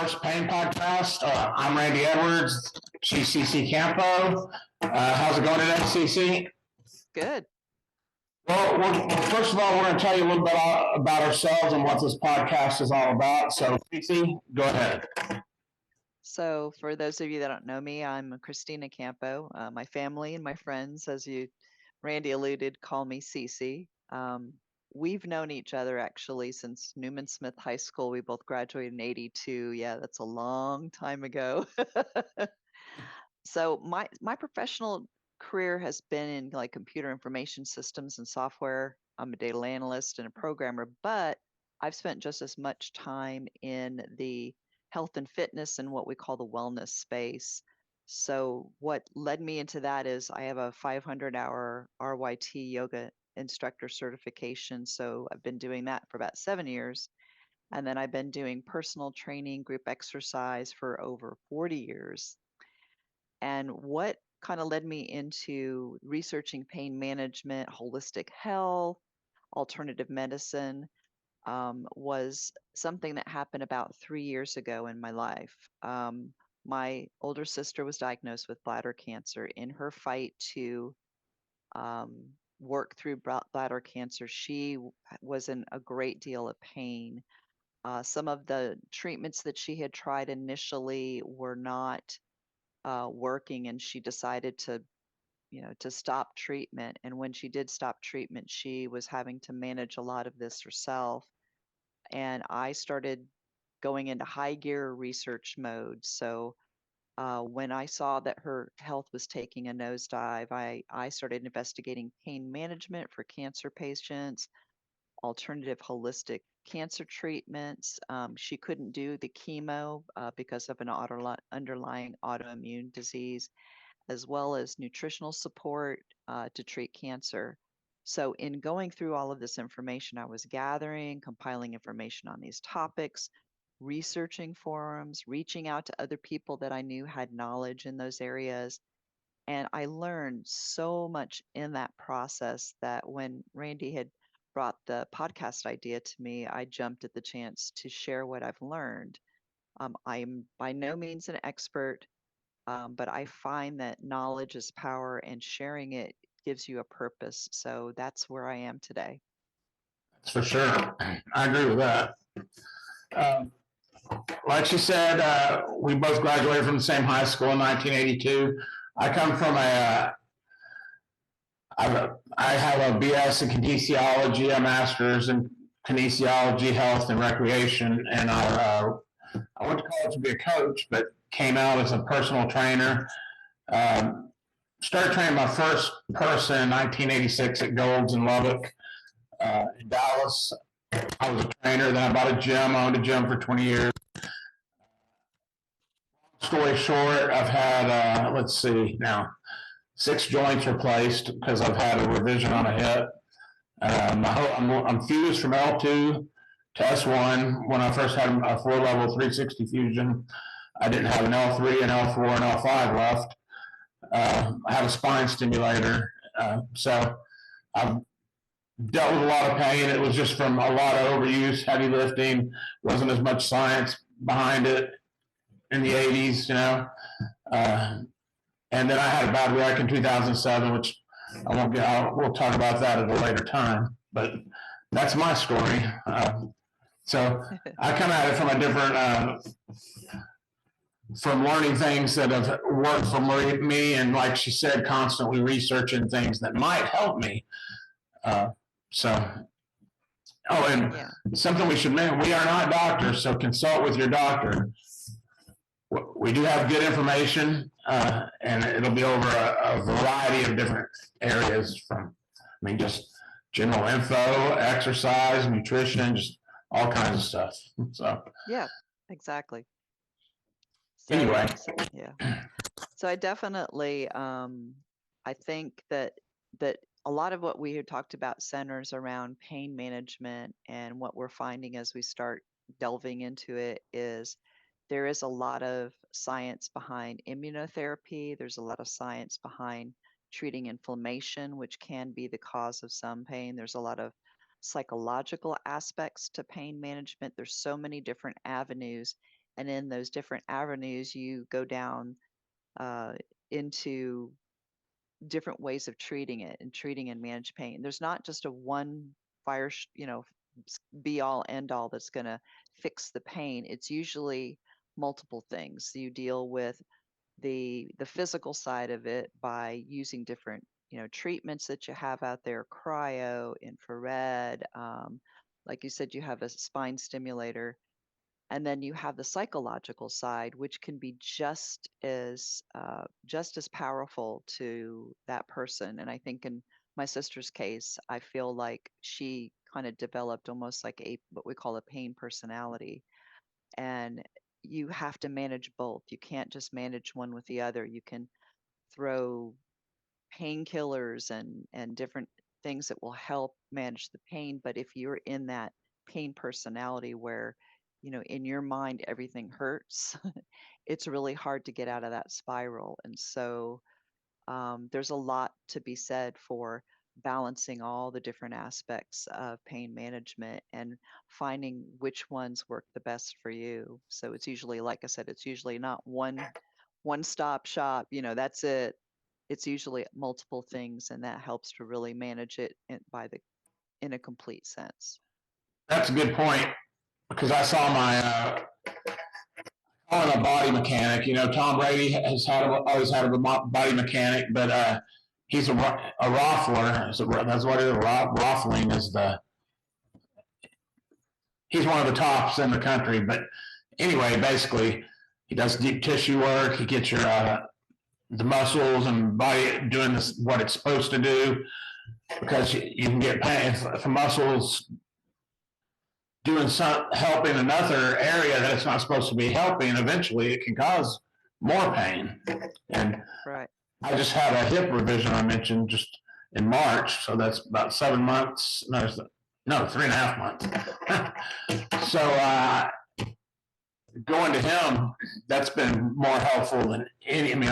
first pain podcast. I'm Randy Edwards. She's CC Campo. How's it going today, CC? Good. Well, first of all, we're going to tell you a little bit about ourselves and what this podcast is all about. So, CC, go ahead. So for those of you that don't know me, I'm Cristina Campo. My family and my friends, as Randy alluded, call me Cece. We've known each other actually since Newman Smith High School. We both graduated in '82. Yeah, that's a long time ago. So my professional career has been in like computer information systems and software. I'm a data analyst and a programmer, but I've spent just as much time in the health and fitness and what we call the wellness space. So what led me into that is I have a 500-hour RYT yoga instructor certification. So I've been doing that for about 7 years. And then I've been doing personal training, group exercise for over 40 years. And what kind of led me into researching pain management, holistic health, alternative medicine, was something that happened about 3 years ago in my life. My older sister was diagnosed with bladder cancer. In her fight to work through bladder cancer, she was in a great deal of pain. Some of the treatments that she had tried initially were not working, and she decided to stop treatment. And when she did stop treatment, she was having to manage a lot of this herself. And I started going into high gear research mode. So when I saw that her health was taking a nosedive, I started investigating pain management for cancer patients, alternative holistic cancer treatments. She couldn't do the chemo because of an underlying autoimmune disease, as well as nutritional support to treat cancer. So, in going through all of this information, I was gathering, compiling information on these topics, researching forums, reaching out to other people that I knew had knowledge in those areas. And I learned so much in that process that when Randy had brought the podcast idea to me, I jumped at the chance to share what I've learned. I'm by no means an expert, but I find that knowledge is power and sharing it gives you a purpose. So that's where I am today. That's for sure. I agree with that. Um, like she said, we both graduated from the same high school in 1982. I come from I have a BS in kinesiology, a master's in kinesiology, health, and recreation, and I went to college to be a coach, but came out as a personal trainer. Started training my first person in 1986 at Gold's in Lubbock, in Dallas. I was a trainer. Then I bought a gym. I owned a gym for 20 years. Story short, I've had, let's see now, 6 joints replaced because I've had a revision on a hip. I'm fused from L2 to S1. When I first had a 4-level 360 fusion, I didn't have an L3, an L4, and L5 left. I have a spine stimulator. So I've dealt with a lot of pain. It was just from a lot of overuse, heavy lifting, wasn't as much science behind it in the 80s, and then I had a bad wreck in 2007, which we'll talk about that at a later time, but that's my story. So I come at it from a different, from learning things that have worked for me, and like she said, constantly researching things that might help me. Something we should mention, we are not doctors, so consult with your doctor. We do have good information, and it'll be over a variety of different areas just general info, exercise, nutrition, just all kinds of stuff. So yeah, exactly. Anyway. So I definitely, I think that a lot of what we had talked about centers around pain management, and what we're finding as we start delving into it is there is a lot of science behind immunotherapy. There's a lot of science behind treating inflammation, which can be the cause of some pain. There's a lot of psychological aspects to pain management. There's so many different avenues. And in those different avenues, you go down into different ways of treating it and treating and manage pain. There's not just a one be all end all that's going to fix the pain. It's usually multiple things. You deal with the physical side of it by using different treatments that you have out there, cryo, infrared, like you said, you have a spine stimulator, and then you have the psychological side, which can be just as powerful to that person. And I think in my sister's case, I feel like she kind of developed almost like a what we call a pain personality, and you have to manage both. You can't just manage one with the other. You can throw painkillers and different things that will help manage the pain, but if you're in that pain personality where in your mind everything hurts, it's really hard to get out of that spiral. And so there's a lot to be said for balancing all the different aspects of pain management and finding which ones work the best for you. So it's usually, like I said, it's usually not one stop shop, that's it. It's usually multiple things, and that helps to really manage it in a complete sense. That's a good point, because I saw I'm a body mechanic. Tom Brady always had a body mechanic, but he's a raffler. That's what it is. Raffling is he's one of the tops in the country. But anyway, basically, he does deep tissue work. He gets your the muscles and body doing what it's supposed to do, because you can get pain if the muscles doing helping another area that it's not supposed to be helping. Eventually, it can cause more pain. And right. I just had a hip revision I mentioned just in March, so that's about 7 months. No, 3.5 months. So going to him, that's been more helpful than any. I mean,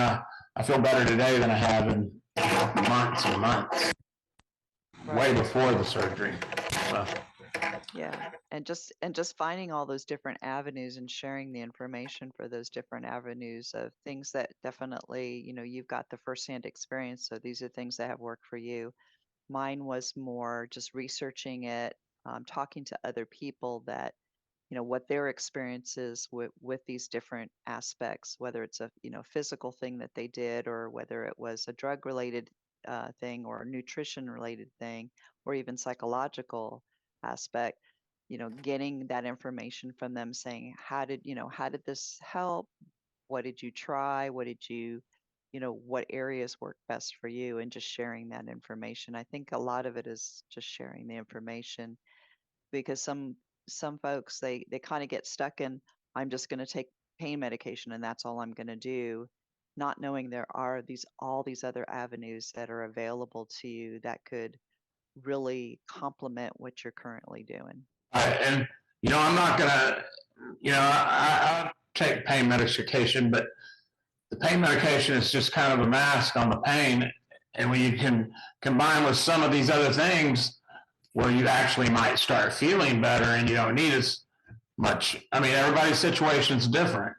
I feel better today than I have in months and months, right, way before the surgery. So. Yeah, and just finding all those different avenues and sharing the information for those different avenues of things that definitely, you've got the firsthand experience. So these are things that have worked for you. Mine was more just researching it, talking to other people that, what their experiences with these different aspects, whether it's a, physical thing that they did, or whether it was a drug related thing, or a nutrition related thing, or even psychological aspect, getting that information from them saying, how did this help? What did you try? What areas work best for you? And just sharing that information. I think a lot of it is just sharing the information, because some folks, they kind of get stuck in, I'm just going to take pain medication and that's all I'm going to do, not knowing there are all these other avenues that are available to you that could really complement what you're currently doing. And I'm not gonna, I take pain medication, but the pain medication is just kind of a mask on the pain. And when you can combine with some of these other things where you actually might start feeling better and you don't need as much. I mean, everybody's situation is different.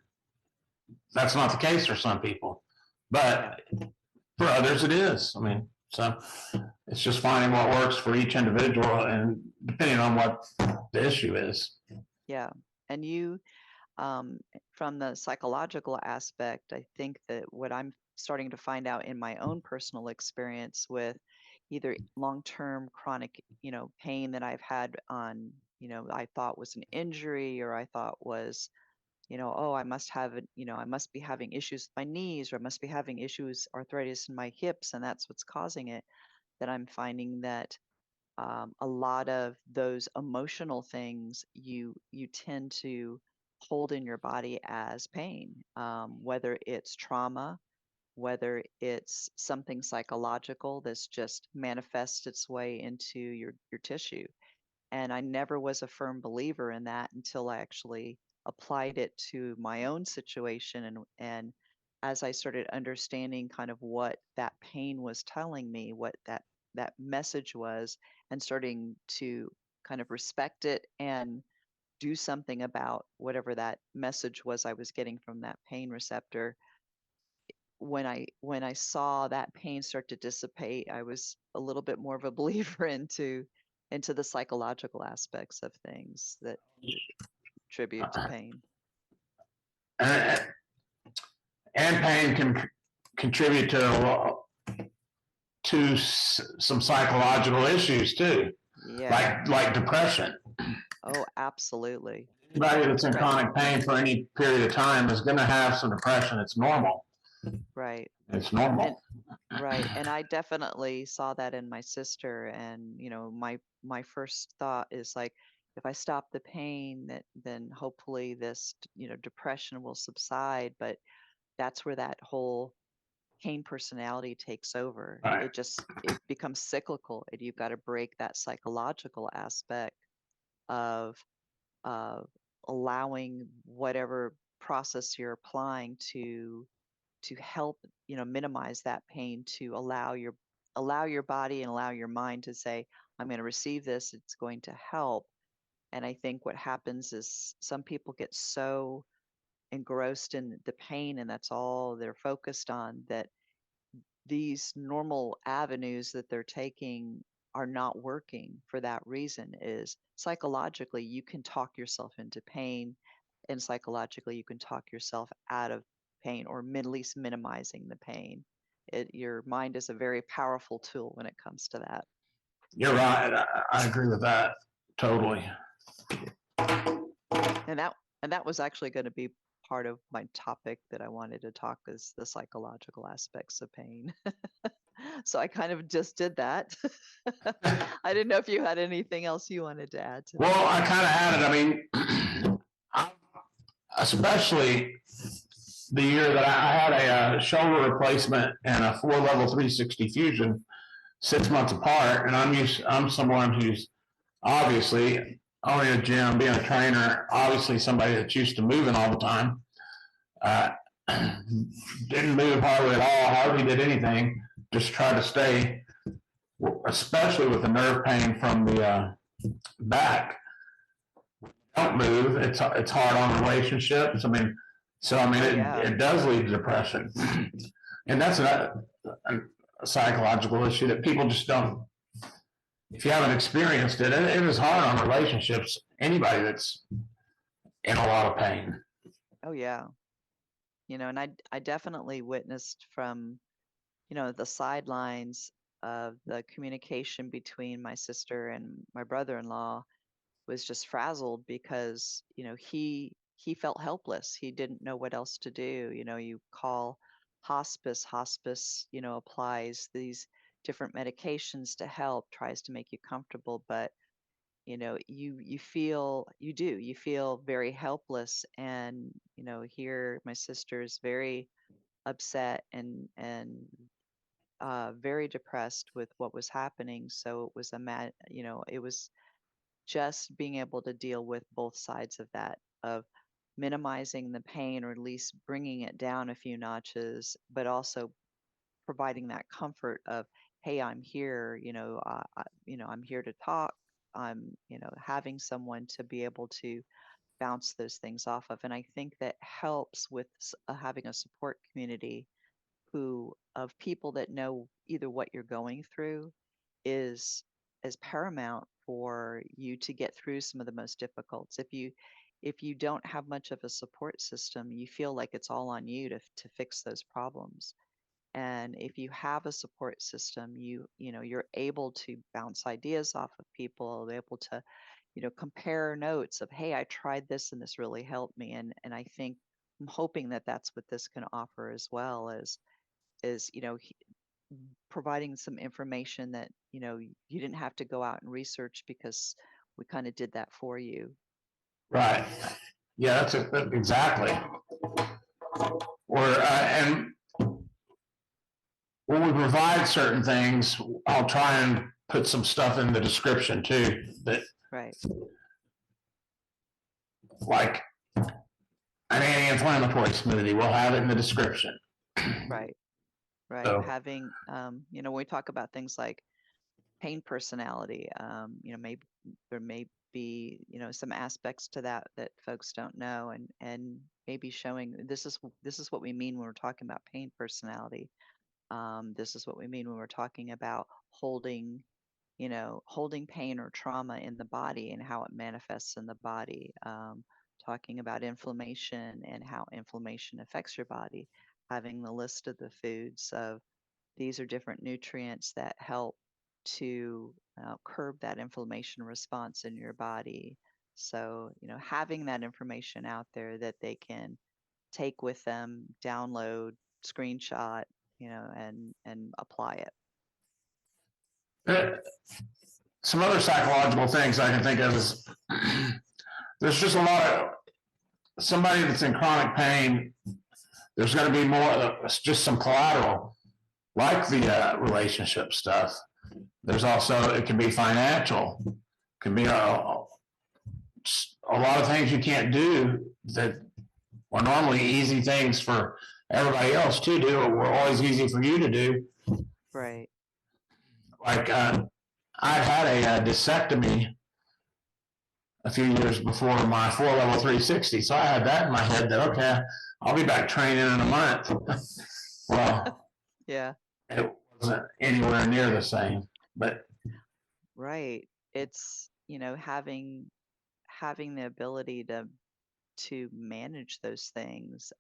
That's not the case for some people, but for others it is. I mean, so it's just finding what works for each individual and depending on what the issue is. Yeah. And you, from the psychological aspect, I think that what I'm starting to find out in my own personal experience with either long-term chronic, pain that I've had on, I thought was an injury, or I thought was, oh, I must have it, I must be having issues with my knees, or I must be having issues, arthritis in my hips, and that's what's causing it. That I'm finding that a lot of those emotional things you tend to hold in your body as pain, whether it's trauma, whether it's something psychological that's just manifests its way into your tissue. And I never was a firm believer in that until I actually applied it to my own situation, and as I started understanding kind of what that pain was telling me, what that message was, and starting to kind of respect it and do something about whatever that message was I was getting from that pain receptor. When I saw that pain start to dissipate, I was a little bit more of a believer into the psychological aspects of things that contribute to pain. And, and pain can contribute to some psychological issues too, Yeah. like depression. Oh, absolutely. Anybody that's in chronic pain for any period of time is going to have some depression. It's normal. Right. It's normal. Right. And I definitely saw that in my sister. And, my first thought is like, if I stop the pain, then hopefully this, depression will subside. But that's where that whole pain personality takes over. Right. It becomes cyclical, and you've got to break that psychological aspect of allowing whatever process you're applying to help minimize that pain, to allow your body and allow your mind to say, I'm going to receive this, it's going to help. And I think what happens is some people get so engrossed in the pain, and that's all they're focused on, that these normal avenues that they're taking are not working. For that reason, is psychologically you can talk yourself into pain, and psychologically you can talk yourself out of pain, or at least minimizing the pain. Your mind is a very powerful tool when it comes to that. You're right. I agree with that totally. And that was actually going to be part of my topic that I wanted to talk, is the psychological aspects of pain. So I kind of just did that. I didn't know if you had anything else you wanted to add to that. Well, I kind of had it. I mean, especially the year that I had a shoulder replacement and a 4-level 360 fusion 6 months apart, and I'm someone who's obviously owning a gym, being a trainer, obviously somebody that's used to moving all the time. Didn't move hardly at all, hardly did anything, just tried to stay, especially with the nerve pain from the back. Don't move. It's hard on relationships. It does lead to depression, and that's a psychological issue that people just don't. If you haven't experienced it, it is hard on relationships. Anybody that's in a lot of pain. Oh yeah, and I definitely witnessed from the sidelines of the communication between my sister and my brother-in-law was just frazzled, because he felt helpless. He didn't know what else to do. You call hospice applies these different medications to help, tries to make you comfortable, but you feel very helpless. And here my sister is very upset and very depressed with what was happening. So it was it was just being able to deal with both sides of that, of minimizing the pain, or at least bringing it down a few notches, but also providing that comfort of, hey, I'm here, I'm here to talk. I'm, having someone to be able to bounce those things off of. And I think that helps with having a support community of people that know either what you're going through is paramount for you to get through some of the most difficulties. If you don't have much of a support system, you feel like it's all on you to fix those problems. And if you have a support system, you're able to bounce ideas off of people, able to compare notes of, hey, I tried this and this really helped me. And I think I'm hoping that that's what this can offer as well, is providing some information that you didn't have to go out and research, because we kind of did that for you. Right. Yeah, that's exactly. And when we provide certain things, I'll try and put some stuff in the description too. That right. Like an anti-inflammatory smoothie, we'll have it in the description. Right. So, Having, when we talk about things like pain personality. Maybe there may be, some aspects to that that folks don't know, and maybe showing this is what we mean when we're talking about pain personality. This is what we mean when we're talking about holding pain or trauma in the body and how it manifests in the body. Talking about inflammation and how inflammation affects your body. Having the list of the foods of these are different nutrients that help to curb that inflammation response in your body. So, having that information out there that they can take with them, download, screenshot, and apply it. Some other psychological things I can think of is there's just a lot of somebody that's in chronic pain. There's going to be more, just some collateral, like the relationship stuff. There's also, it can be financial, it can be a lot of things you can't do that are normally easy things for everybody else to do, or were always easy for you to do. Right. Like I had a discectomy a few years before my 4-level 360, so I had that in my head that, okay, I'll be back training in a month. Well, yeah, it wasn't anywhere near the same, but right. It's, having the ability to manage those things.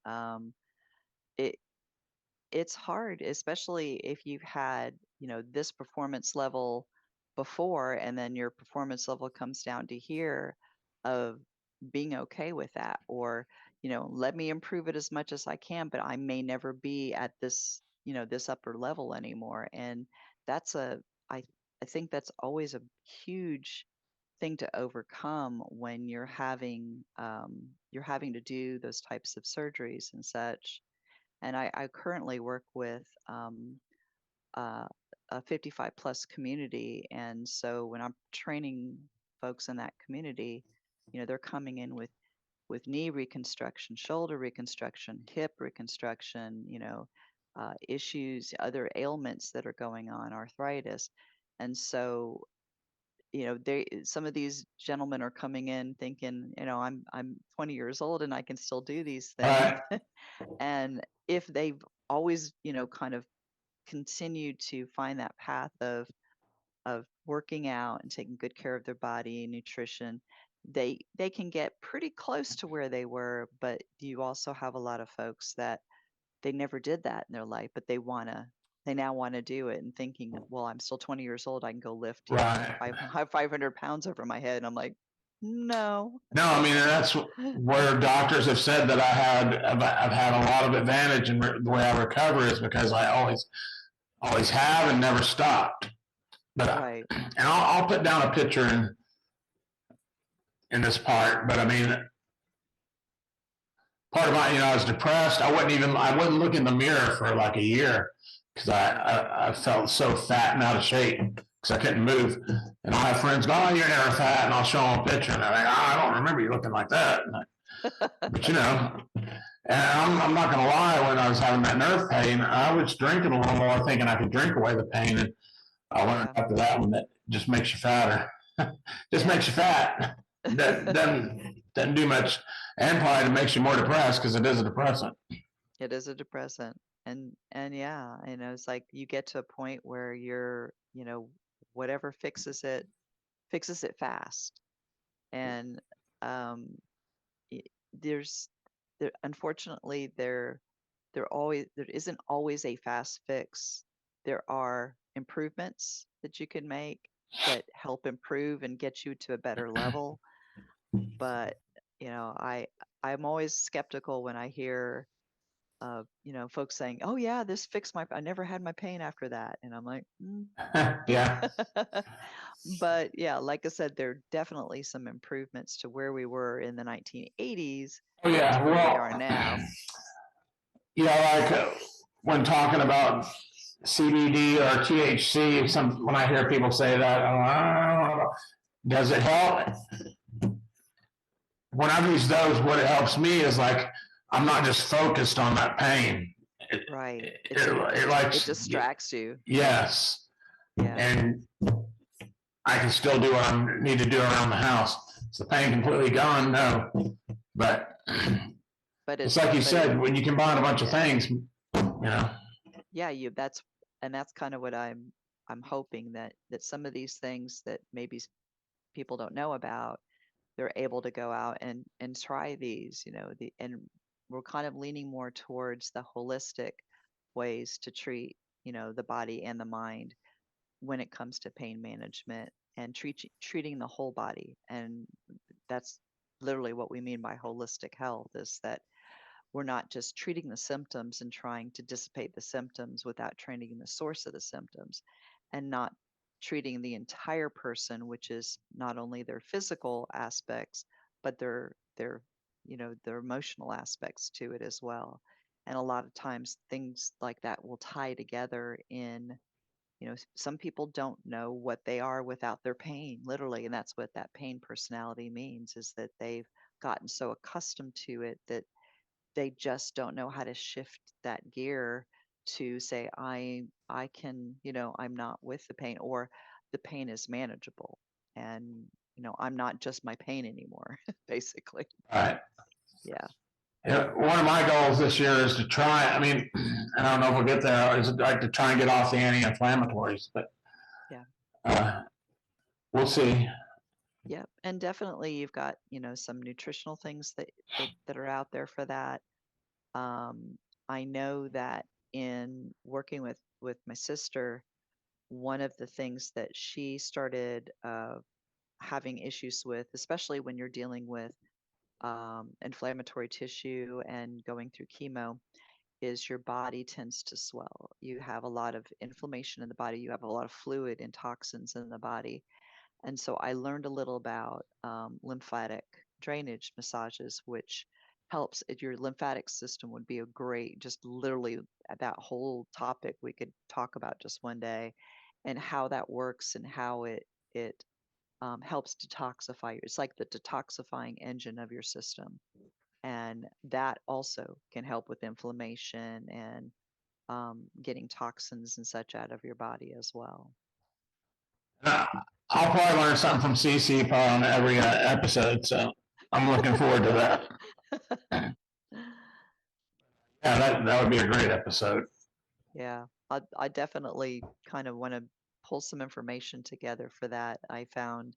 It's hard, especially if you've had, this performance level before, and then your performance level comes down to here, of being okay with that, or, let me improve it as much as I can, but I may never be at this, this upper level anymore. And that's I think that's always a huge thing to overcome when you're having to do those types of surgeries and such. And I currently work with uh, a 55 plus community. And so when I'm training folks in that community, they're coming in with knee reconstruction, shoulder reconstruction, hip reconstruction, issues, other ailments that are going on, arthritis. And so, some of these gentlemen are coming in thinking, I'm 20 years old and I can still do these things. And if they've always, kind of continued to find that path of working out and taking good care of their body, nutrition, they can get pretty close to where they were. But you also have a lot of folks that they never did that in their life, but they now want to do it, and thinking, well, I'm still 20 years old, I can go lift, right. 500 pounds over my head. And I'm like, no. I mean, that's where doctors have said that I've had a lot of advantage in the way I recover, is because I always have and never stopped. But right. And I'll put down a picture in this part. But I mean, part of my, I was depressed. I wouldn't look in the mirror for like a year because I felt so fat and out of shape because I couldn't move. And I'll have friends go, "Oh, you're never fat," and I'll show them a picture, and they're like, "Oh, I don't remember you looking like that." But and I'm not gonna lie, when I was having that nerve pain, I was drinking a little more, thinking I could drink away the pain, and I learned after that one that just makes you fatter. Just makes you fat. Doesn't do much, and probably makes you more depressed because it is a depressant. It is a depressant. And yeah, it's like you get to a point where you're, whatever fixes it fast. And there's unfortunately there isn't always a fast fix. There are improvements that you can make that help improve and get you to a better level. But I'm always skeptical when I hear folks saying, "Oh yeah, this fixed I never had my pain after that." And I'm like, Yeah. But yeah, like I said, there are definitely some improvements to where we were in the 1980s Oh yeah. to where we are now. Like when talking about CBD or THC, when I hear people say that, I don't know, does it help? When I use those, what it helps me is like I'm not just focused on that pain. Right. It It distracts you. Yes. Yeah. And I can still do what I need to do around the house. Is the pain completely gone? No. But But it's it's, like you but said, when you combine a bunch of yeah, things, you know. yeah, that's kind of what I'm hoping that some of these things that maybe people don't know about, they're able to go out and try these, and we're kind of leaning more towards the holistic ways to treat, the body and the mind when it comes to pain management and treating the whole body. And that's literally what we mean by holistic health, is that we're not just treating the symptoms and trying to dissipate the symptoms without treating the source of the symptoms, and not treating the entire person, which is not only their physical aspects, but their emotional aspects to it as well. And a lot of times things like that will tie together in, some people don't know what they are without their pain, literally. And that's what that pain personality means, is that they've gotten so accustomed to it that they just don't know how to shift that gear to say, I can, I'm not with the pain, or the pain is manageable, and I'm not just my pain anymore, basically. All right. Yeah. Yeah, one of my goals this year is to try. I mean, I don't know if we'll get there. Is like to try and get off the anti-inflammatories, but Yeah. We'll see. Yep. And definitely you've got, some nutritional things that are out there for that. I know that in working with my sister, one of the things that she started having issues with, especially when you're dealing with inflammatory tissue and going through chemo, is your body tends to swell. You have a lot of inflammation in the body. You have a lot of fluid and toxins in the body. And so I learned a little about lymphatic drainage massages, which helps. Your lymphatic system would be a great, just literally that whole topic we could talk about just one day, and how that works and how it helps detoxify. It's like the detoxifying engine of your system, and that also can help with inflammation and getting toxins and such out of your body as well. Uh, I'll probably learn something from CC probably on every episode, so I'm looking forward to that. Yeah, that would be a great episode. Yeah, I definitely kind of want to pull some information together for that. I found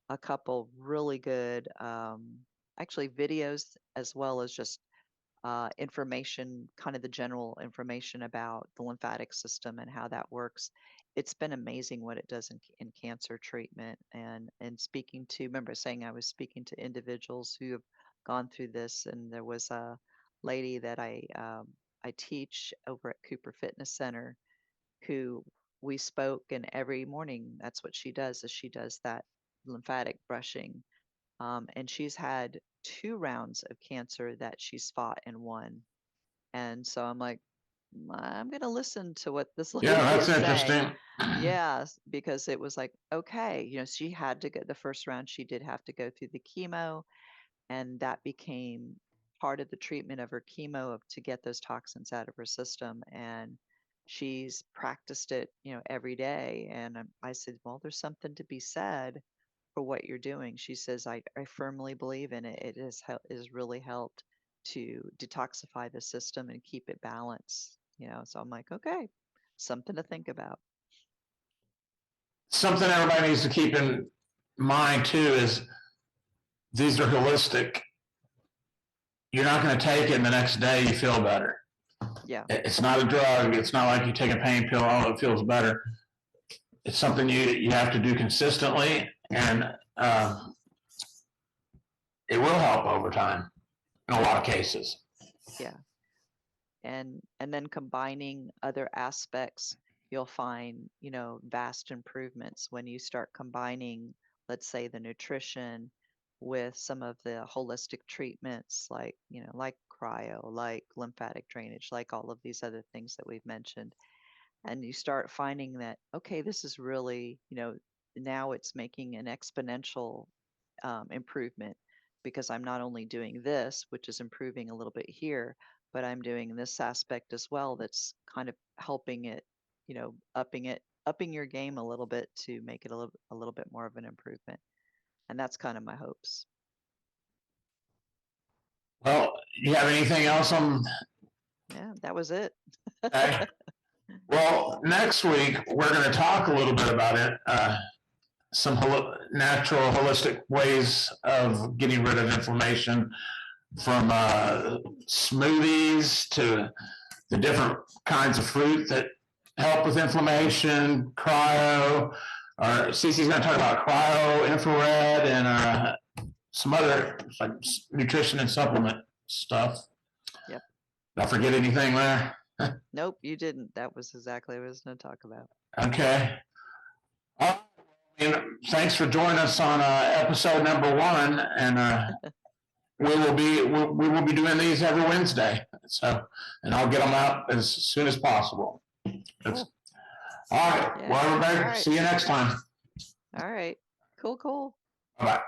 a couple really good, actually videos, as well as just information, kind of the general information about the lymphatic system and how that works. It's been amazing what it does in cancer treatment. And speaking to, remember saying I was speaking to individuals who have gone through this, and there was a lady that I teach over at Cooper Fitness Center, who we spoke, and every morning that's what she does, is she does that lymphatic brushing. And she's had 2 rounds of cancer that she's fought and won. And so I'm like, I'm going to listen to what this Yeah, lady that's is saying. interesting. Yes, because it was like, okay, she had to get the first round, she did have to go through the chemo, and that became part of the treatment of her chemo, to get those toxins out of her system. And she's practiced it, every day. And I said, well, there's something to be said for what you're doing. She says, I firmly believe in it. It has really helped to detoxify the system and keep it balanced. So I'm like, okay, something to think about. Something everybody needs to keep in mind too is these are holistic. You're not going to take it and the next day you feel better. Yeah. It's not a drug. It's not like you take a pain pill, oh, it feels better. It's something you have to do consistently, and it will help over time in a lot of cases. Yeah. And then combining other aspects, you'll find, vast improvements when you start combining, let's say, the nutrition with some of the holistic treatments, like, like cryo, like lymphatic drainage, like all of these other things that we've mentioned. And you start finding that, okay, this is really, now it's making an exponential improvement, because I'm not only doing this, which is improving a little bit here, but I'm doing this aspect as well that's kind of helping it, upping it upping your game a little bit to make it a little bit more of an improvement. And that's kind of my hopes. Well, you have anything else on? Yeah, that was it. Okay. Well, next week we're going to talk a little bit about it. Some natural, holistic ways of getting rid of inflammation, from smoothies to the different kinds of fruit that help with inflammation, cryo. Or Cece's going to talk about cryo, infrared, and some other like nutrition and supplement stuff. Yep. Did I forget anything there? Nope, you didn't. That was exactly what I was going to talk about. Okay. Thanks for joining us on episode number 1, and we will be doing these every Wednesday. So, and I'll get them out as soon as possible. Cool. All right. Yeah. Well, everybody, see you next time. All right. Cool. Bye.